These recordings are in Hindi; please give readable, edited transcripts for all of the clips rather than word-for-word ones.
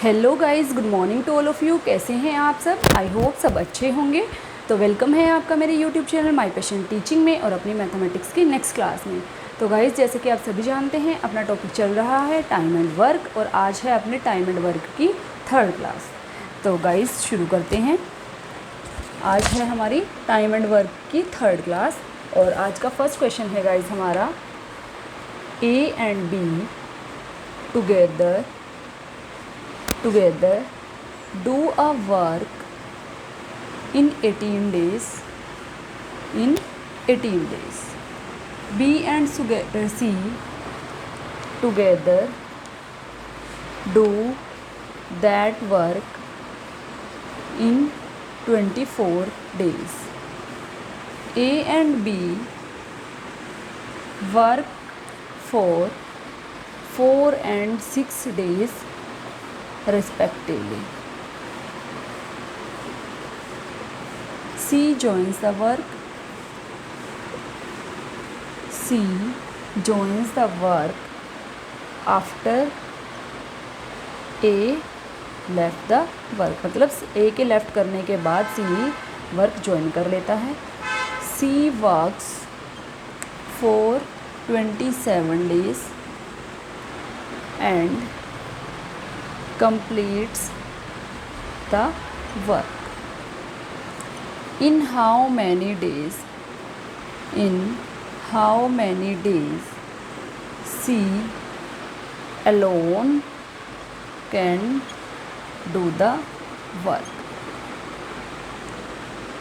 Hello guys, good morning to all of you. कैसे हैं आप सब? आई होप सब अच्छे होंगे। तो वेलकम है आपका मेरे YouTube channel my passion teaching में और अपनी मैथमेटिक्स की नेक्स्ट क्लास में। तो गाइस, जैसे कि आप सभी जानते हैं, अपना टॉपिक चल रहा है टाइम एंड वर्क और आज है अपने टाइम एंड वर्क की थर्ड क्लास। तो गाइस शुरू करते हैं। आज है हमारी टाइम एंड वर्क की थर्ड क्लास और आज का फर्स्ट क्वेश्चन है गाइस हमारा, ए and B together do a work in 18 days. B and C together do that work in 24 days. A and B work for 4 and 6 days respectively. C joins the work after A left the work, मतलब A के लेफ्ट करने के बाद C वर्क ज्वाइन कर लेता है। C works for 27 days and completes the work. In how many days C alone can do the work?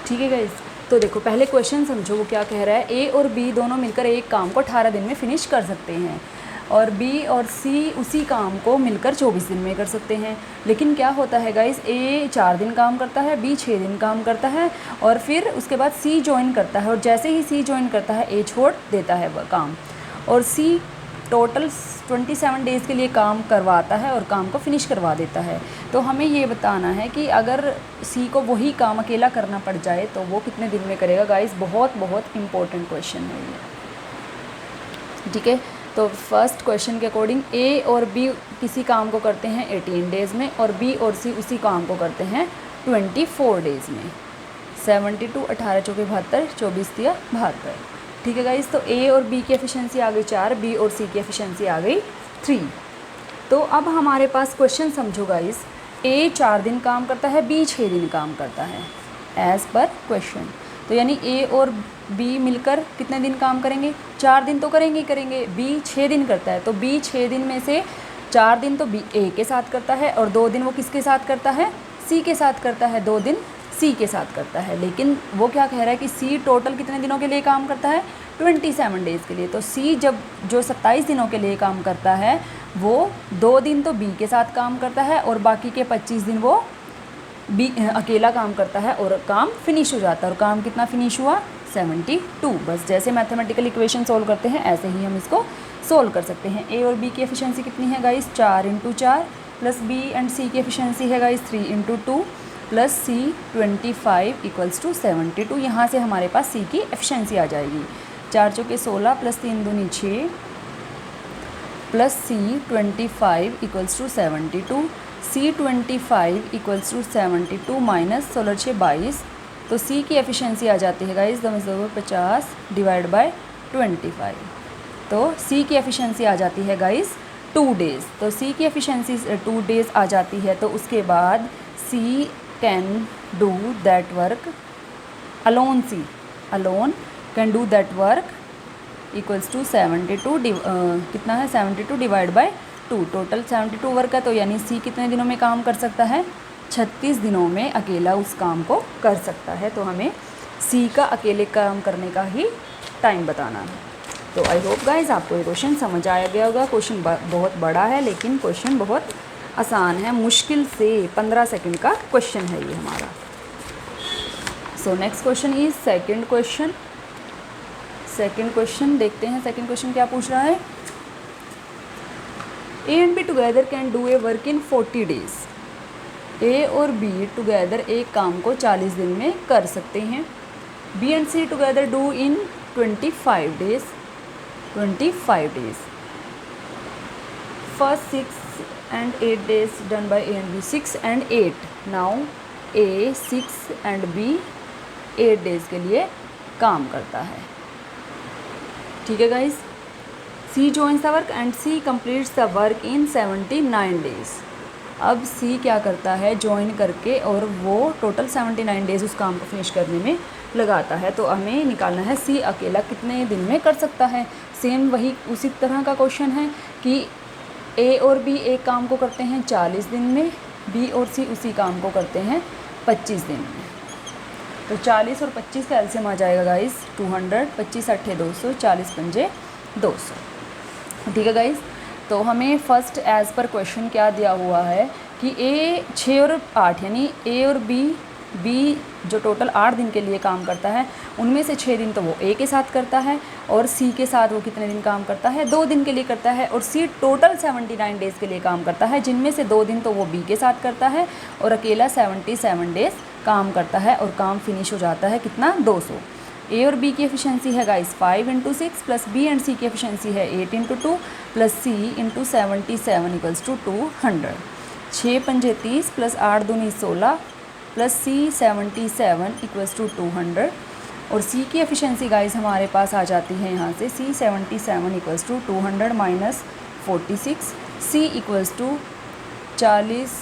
ठीक है गाइज, तो देखो पहले क्वेश्चन समझो वो क्या कह रहा है। ए और बी दोनों मिलकर एक काम को 18 दिन में फिनिश कर सकते हैं और बी और सी उसी काम को मिलकर 24 दिन में कर सकते हैं। लेकिन क्या होता है गाइस, ए 4 दिन काम करता है, बी 6 दिन काम करता है और फिर उसके बाद सी ज्वाइन करता है और जैसे ही सी ज्वाइन करता है ए छोड़ देता है वह काम और सी टोटल 27 डेज़ के लिए काम करवाता है और काम को फिनिश करवा देता है। तो हमें ये बताना है कि अगर सी को वही काम अकेला करना पड़ जाए तो वो कितने दिन में करेगा। गाइस बहुत बहुत इम्पोर्टेंट क्वेश्चन है ये, ठीक है। तो फर्स्ट क्वेश्चन के अकॉर्डिंग ए और बी किसी काम को करते हैं 18 डेज़ में और बी और सी उसी काम को करते हैं 24 डेज़ में। 72 18 चौके 72, 24 दिया 72, ठीक है गाइस। तो ए और बी की एफिशिएंसी आ गई 4, बी और सी की एफिशिएंसी आ गई 3। तो अब हमारे पास क्वेश्चन समझो गाइस, ए 4 दिन काम करता है, बी 6 दिन काम करता है एज़ पर क्वेश्चन। तो यानी ए और बी मिलकर कितने दिन काम करेंगे? 4 दिन तो करेंगे ही करेंगे। बी 6 दिन करता है तो बी 6 दिन में से 4 दिन तो बी ए के साथ करता है और 2 दिन वो किसके साथ करता है? सी के साथ करता है, 2 दिन सी के साथ करता है। लेकिन वो क्या कह रहा है कि सी टोटल कितने दिनों के लिए काम करता है? 27 डेज़ के लिए। तो सी जो 27 दिनों के लिए काम करता है वो 2 दिन तो बी के साथ काम करता है और बाकी के 25 दिन वो बी अकेला काम करता है और काम फिनिश हो जाता है। और काम कितना फिनिश हुआ? 72। बस जैसे मैथमेटिकल इक्वेशन सोल्व करते हैं ऐसे ही हम इसको सोल्व कर सकते हैं। ए और बी की एफिशिएंसी कितनी है गाइस? 4 × 4 प्लस बी एंड सी की एफिशिएंसी है गाइस 3 × 2 प्लस सी 25 = 72। यहाँ से हमारे पास सी की एफिशिएंसी आ जाएगी। 4 चौके 16 प्लस 3 दूनी 6 प्लस सी 25 = 72। सी 25 = 72 माइनस 16 6 22। तो सी की एफिशिएंसी आ जाती है गाइस 50 डिवाइड बाय 25। तो सी की एफिशिएंसी आ जाती है गाइस 2 डेज़। तो सी की एफिशिएंसी 2 डेज़ आ जाती है। तो उसके बाद C can do that work alone, C alone can do that work = 72 कितना है? 72 डिवाइड बाय 2। टोटल 72 वर्क है तो यानी सी कितने दिनों में काम कर सकता है? 36 दिनों में अकेला उस काम को कर सकता है। तो हमें सी का अकेले काम करने का ही टाइम बताना है। तो आई होप गाइज आपको ये क्वेश्चन समझ आया गया होगा। क्वेश्चन बहुत बड़ा है लेकिन क्वेश्चन बहुत आसान है, मुश्किल से 15 सेकंड का क्वेश्चन है ये हमारा। So next question is second question देखते हैं। सेकंड क्वेश्चन क्या पूछ रहा है? A and B together can do a work in 40 days. A और बी टुगेदर एक काम को 40 दिन में कर सकते हैं। B and C together do in 25 days. First 6 and 8 days done by A and B. 6 and 8. Now A 6 and B 8 days के लिए काम करता है. ठीक है guys. C joins the work and C completes the work in 79 days. अब C क्या करता है, ज्वाइन करके, और वो टोटल 79 डेज़ उस काम को फिनिश करने में लगाता है. तो हमें निकालना है C अकेला कितने दिन में कर सकता है. सेम वही उसी तरह का क्वेश्चन है कि A और B एक काम को करते हैं 40 दिन में, B और C उसी काम को करते हैं 25 दिन में. तो 40 और 25 का एलसीएम आ जाएगा गाइस 200. 25 8 200, 40 5 200. ठीक है गाइस. तो हमें फर्स्ट एज़ पर क्वेश्चन क्या दिया हुआ है कि A 6 और 8 यानी A और B जो टोटल 8 दिन के लिए काम करता है, उनमें से 6 दिन तो वो A के साथ करता है, और C के साथ वो कितने दिन काम करता है, 2 दिन के लिए करता है. और C टोटल 79 डेज़ के लिए काम करता है, जिनमें से 2 दिन तो वो B के साथ करता है, और अकेला 77 डेज़ काम करता है, और काम फिनिश हो जाता है कितना, 200. A और B की एफिशिएंसी है guys 5 × 6 plus B and C की एफिशिएंसी है 8 × 2 प्लस C × 77 = 200. 6 5 30 प्लस 8 दूनी 16 प्लस C 77 = 200. और C की एफिशिएंसी गाइस हमारे पास आ जाती है यहाँ से C 77 = 200 माइनस 46. C = 40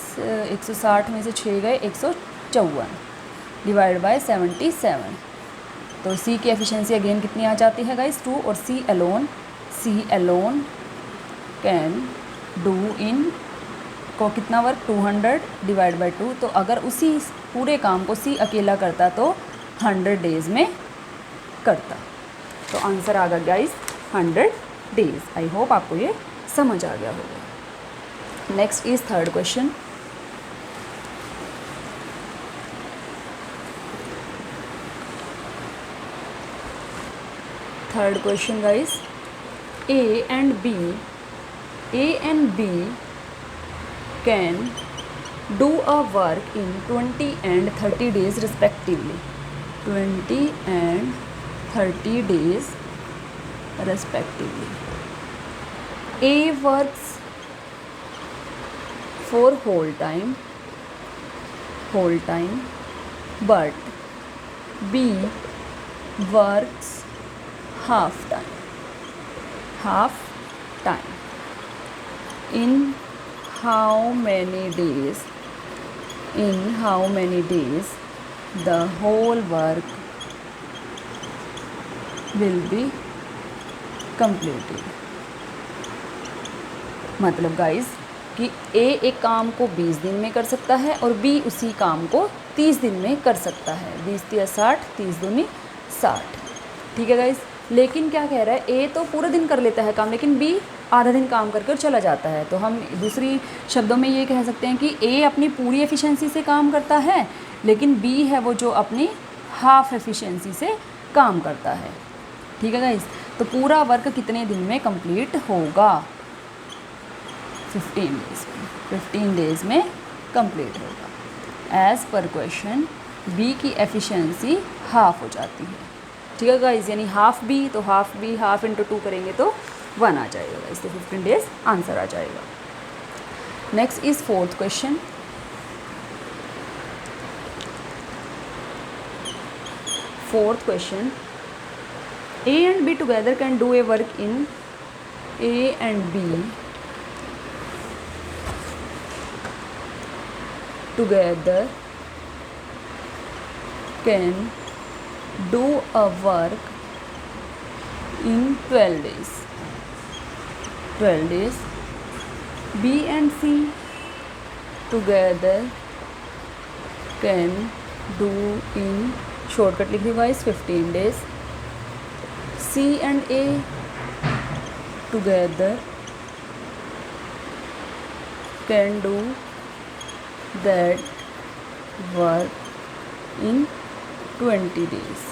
160 में से 6 गए 154 डिवाइड बाय 77. तो C की एफिशिएंसी अगेन कितनी आ जाती है गाइस 2. और C अलोन कैन डू इन को कितना वर्क 200 डिवाइड बाय 2. तो अगर उसी पूरे काम को C अकेला करता तो 100 डेज़ में करता. तो आंसर आ गया गाइस 100 डेज़. आई होप आपको ये समझ आ गया होगा. Next is third question. Third question guys. A and B can do a work in 20 and 30 days respectively. 20 and 30 days respectively. A works for whole time, but B works half time. In how many days the whole work will be completed. मतलब गाइस कि A एक काम को 20 दिन में कर सकता है और B उसी काम को 30 दिन में कर सकता है. 20 × 60, 30 दूनी 60. ठीक है गाइस. लेकिन क्या कह रहा है, A तो पूरा दिन कर लेता है काम, लेकिन B आधा दिन काम कर चला जाता है. तो हम दूसरी शब्दों में ये कह सकते हैं कि A अपनी पूरी एफिशिएंसी से काम करता है, लेकिन B है वो जो अपनी हाफ एफिशिएंसी से काम करता है. ठीक है गाइस. तो पूरा वर्क कितने दिन में कंप्लीट होगा, 15 डेज़ में कंप्लीट होगा. एज़ पर क्वेश्चन B की एफिशिएंसी हाफ हो जाती है. ठीक है गाइस. यानी हाफ B, तो हाफ B हाफ × 2 करेंगे तो 1 आ जाएगा गाइस. तो 15 डेज़ आंसर आ जाएगा. Next is fourth question. Fourth question. A and B together can do a work in A and B together can do a work in 12 days. B and C together can do in shortcut लिख दी guys 15 days. C and A together can do that work in 20 days.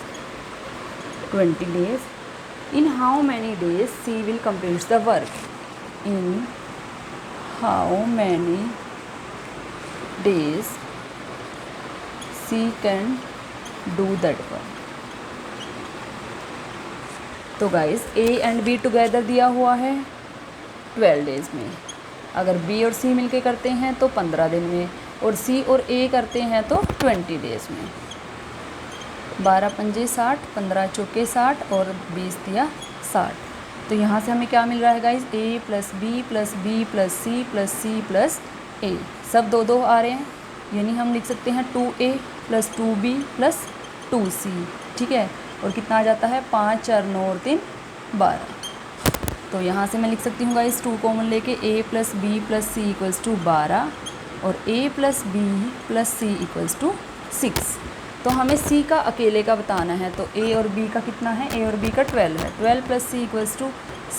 In how many days C will complete the work? In how many days C can do that work? तो guys A and B together दिया हुआ है 12 डेज़ में. अगर बी और सी मिलके करते हैं तो 15 दिन में, और सी और ए करते हैं तो 20 डेज़ में। 12 पंजे 60, 15 चौके 60 और 20 दिया 60। तो यहाँ से हमें क्या मिल रहा है guys, A plus B plus B plus C plus A, सब 2 2 आ रहे हैं, यानी हम लिख सकते हैं 2a plus 2b plus 2c, ठीक है। और कितना आ जाता है, 5 4 9 और 3 12। तो यहाँ से मैं लिख सकती हूँ गाइस 2 कॉमन लेके a plus B plus C equals to 12 और a plus B plus C equals to 6। तो हमें c का अकेले का बताना है, तो a और b का कितना है, a और b का 12 है, 12 प्लस सी इक्वल्स टू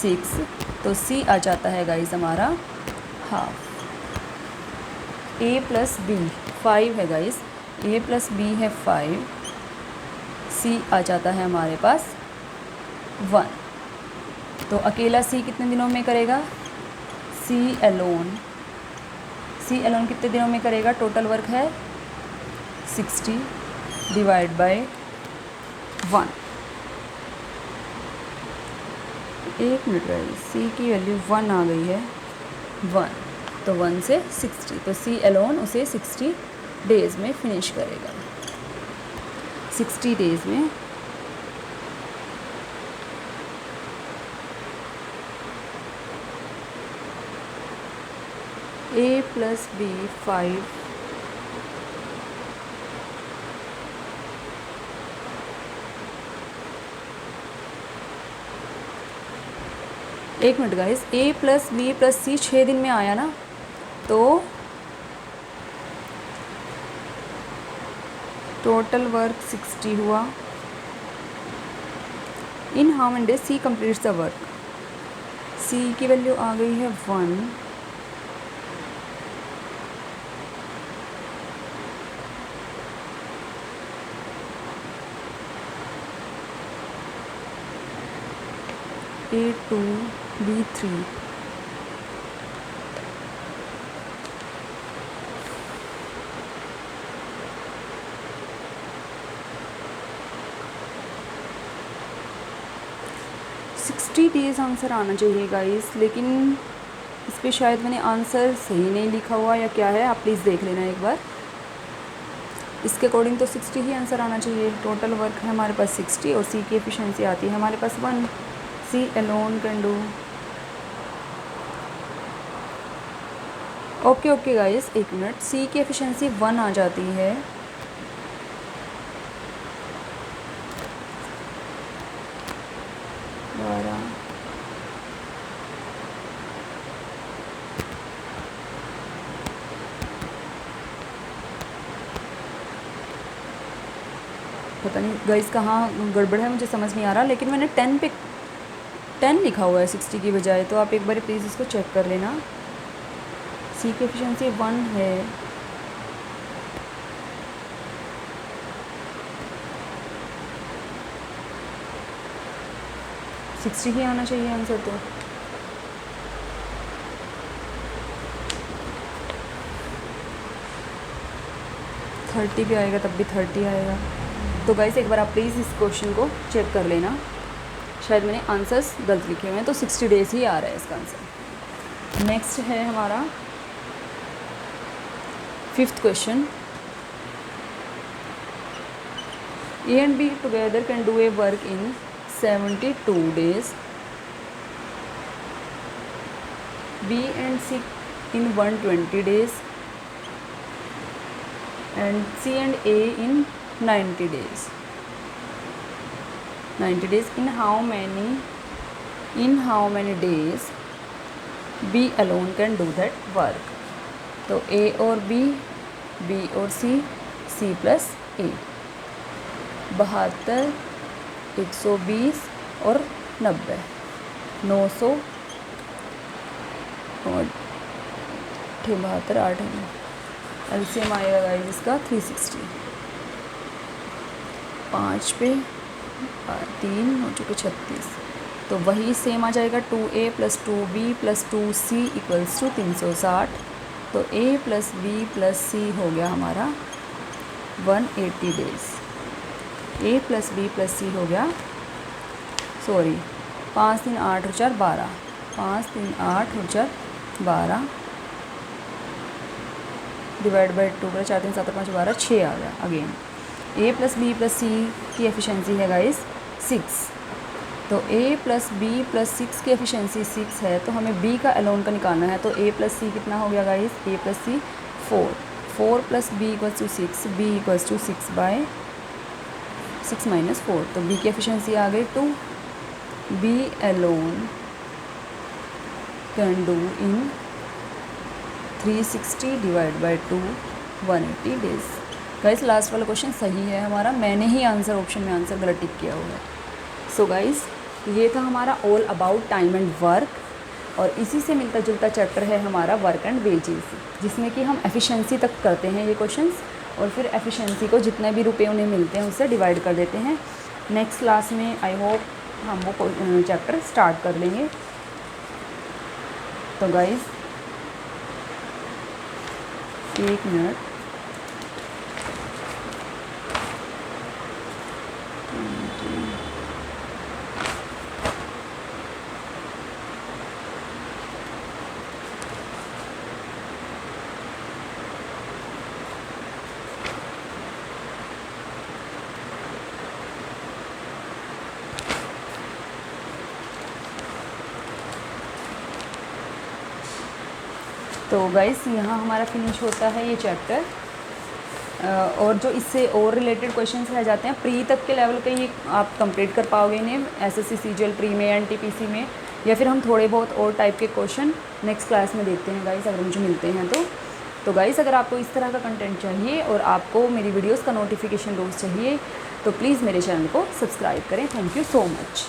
6, तो c आ जाता है गाइस हमारा हाफ। a प्लस बी 5 है गाइस, a प्लस बी है 5, c आ जाता है हमारे पास 1। तो अकेला सी कितने दिनों में करेगा, सी एलोन कितने दिनों में करेगा, टोटल वर्क है 60 डिवाइड बाय 1। एक मिनट गाइस, सी की वैल्यू 1 आ गई है, 1, तो 1 से 60, तो सी एलोन उसे 60 डेज़ में फिनिश करेगा, 60 डेज़ में। a प्लस बी 5 एक minute guys, a plus B plus C 6 दिन में आया ना, तो टोटल वर्क 60 हुआ। In how many days C completes the work, C की वैल्यू आ गई है 1, A2 B3 60 डेज़ आंसर आना चाहिए गाइस, लेकिन इस पे शायद मैंने आंसर सही नहीं लिखा हुआ या क्या है, आप प्लीज़ देख लेना एक बार। इसके अकॉर्डिंग तो 60 ही आंसर आना चाहिए। टोटल वर्क है हमारे पास 60 और सी की एफिशिएंसी आती है हमारे पास 1, C alone can do. Okay guys, एक मिनट, सी की एफिशिएंसी 1 आ जाती है, पता नहीं गाइस कहाँ गड़बड़ है, मुझे समझ नहीं आ रहा, लेकिन मैंने 10 पे 10 लिखा हुआ है 60 की बजाय, तो आप एक बार प्लीज़ इसको चेक कर लेना। सी की एफिशिएंसी 1 है, सिक्सटी ही आना चाहिए आंसर, तो थर्टी भी आएगा तब भी 30 आएगा। तो गाइस एक बार आप प्लीज़ इस क्वेश्चन को चेक कर लेना, शायद मैंने आंसर्स गलत लिखे हुए हैं, तो 60 डेज़ ही आ रहा है इसका आंसर। नेक्स्ट है हमारा 5th question, A and B together can do a work in 72 days, B and C in 120 days, and C and A in 90 days. 90 days. In how many days B alone can do that work? तो A और B, B और C, C प्लस A, 72, 120 और 90, 900 और 72, 8 एलसीएम आएगा गाइस इसका 360, 5 पे 3 हो चुके 36, तो वही सेम आ जाएगा 2A plus 2B plus 2C equals to 360। तो A plus B plus C हो गया हमारा 180 days. A plus B plus C हो गया, सॉरी 5 3 8 और 4 12, 5 3 8 और 4 12, डिवाइड बाई 2 करें, 4 3 7 5 12 6 आ गया। Again a plus B plus C की एफिशिएंसी है गाइस 6, तो a प्लस बी प्लस 6 की एफिशिएंसी 6 है, तो हमें b का एलोन का निकालना है। तो a प्लस सी कितना हो गया guys, a plus C 4 plus B equals to 6, b equals to 6 by 6 minus 4, तो b की एफिशिएंसी आ गई 2। b alone can do in 360 divide by 2 180 days. Guys last वाला क्वेश्चन सही है हमारा, मैंने ही आंसर ऑप्शन में आंसर गलत टिक किया हुआ है। सो गाइस ये था हमारा all about time and work, और इसी से मिलता जुलता चैप्टर है हमारा वर्क एंड वेजेस, जिसमें कि हम एफिशिएंसी तक करते हैं ये क्वेश्चंस, और फिर एफिशिएंसी को जितने भी रुपए उन्हें मिलते हैं उससे डिवाइड कर देते हैं। नेक्स्ट क्लास में आई होप हम वो चैप्टर स्टार्ट कर लेंगे। तो गाइस 1 मिनट, तो गाइस यहाँ हमारा फिनिश होता है ये चैप्टर, और जो इससे और रिलेटेड क्वेश्चंस रह जाते हैं प्री तक के लेवल के, ये आप कंप्लीट कर पाओगे इन्हें एसएससी सीजीएल प्री में, एनटीपीसी में, या फिर हम थोड़े बहुत और टाइप के क्वेश्चन नेक्स्ट क्लास में देखते हैं गाइस, अगर मुझे मिलते हैं तो गाइस अगर आपको इस तरह का कंटेंट चाहिए और आपको मेरी वीडियोज़ का नोटिफिकेशन रोज़ चाहिए तो प्लीज़ मेरे चैनल को सब्सक्राइब करें। Thank you so much.